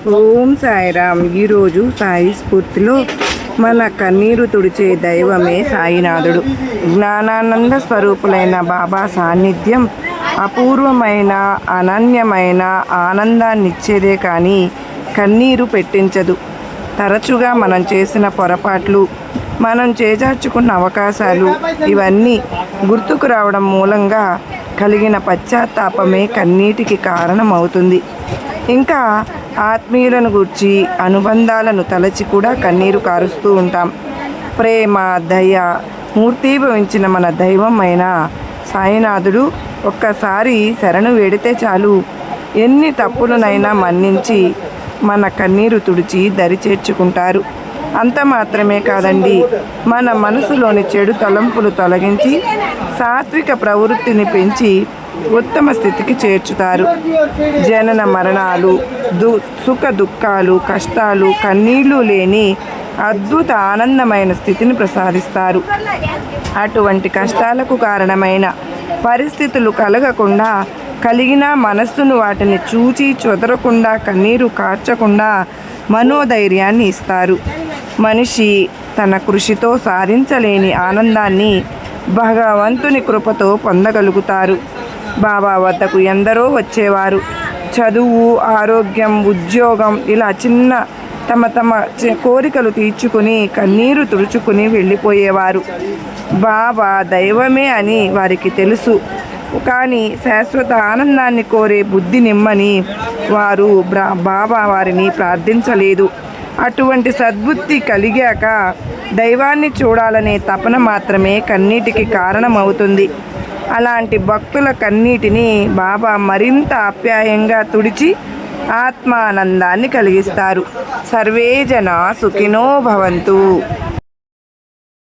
ఓం సాయిరామ్. ఈరోజు సాయి స్ఫూర్తిలో మన కన్నీరు తుడిచే దైవమే సాయినాథుడు. జ్ఞానానంద స్వరూపులైన బాబా సాన్నిధ్యం అపూర్వమైన అనన్యమైన ఆనందాన్నిచ్చేదే కానీ కన్నీరు పెట్టించదు. తరచుగా మనం చేసిన పొరపాట్లు, మనం చేజార్చుకున్న అవకాశాలు ఇవన్నీ గుర్తుకు రావడం మూలంగా కలిగిన పశ్చాత్తాపమే కన్నీటికి కారణమవుతుంది. ఇంకా ఆత్మీయులను గూర్చి అనుబంధాలను తలచి కూడా కన్నీరు కారుస్తూ ఉంటాం. ప్రేమ, దయ మూర్తీభవించిన మన దైవం అయిన సాయినాథుడు ఒక్కసారి శరణు వేడితే చాలు, ఎన్ని తప్పులనైనా మన్నించి మన కన్నీరు తుడిచి దరి చేర్చుకుంటారు. అంత మాత్రమే కాదండి, మన మనసులోని చెడు తలంపులు తొలగించి సాత్విక ప్రవృత్తిని పెంచి ఉత్తమ స్థితికి చేర్చుతారు. జనన మరణాలు, సుఖ దుఃఖాలు, కష్టాలు, కన్నీళ్లు లేని అద్భుత ఆనందమైన స్థితిని ప్రసాదిస్తారు. అటువంటి కష్టాలకు కారణమైన పరిస్థితులు కలగకుండా, కలిగిన మనస్సును వాటిని చూచి చెదరకుండా, కన్నీరు కార్చకుండా మనోధైర్యాన్ని ఇస్తారు. మనిషి తన కృషితో సాధించలేని ఆనందాన్ని భగవంతుని కృపతో పొందగలుగుతారు. బాబా వద్దకు ఎందరో వచ్చేవారు. చదువు, ఆరోగ్యం, ఉద్యోగం ఇలా చిన్న తమ కోరికలు తీర్చుకుని కన్నీరు తుడుచుకుని వెళ్ళిపోయేవారు. బాబా దైవమే అని వారికి తెలుసు. కానీ శాశ్వత ఆనందాన్ని కోరే బుద్ధి నిమ్మని వారు బాబా వారిని ప్రార్థించలేదు. అటువంటి సద్బుద్ధి కలిగాక దైవాన్ని చూడాలనే తపన మాత్రమే కన్నీటికి కారణమవుతుంది. అలాంటి భక్తుల కన్నీటిని బాబా మరింత ఆప్యాయంగా తుడిచి ఆత్మానందాన్ని కలిగిస్తారు. సర్వే జనా సుఖినో భవంతు.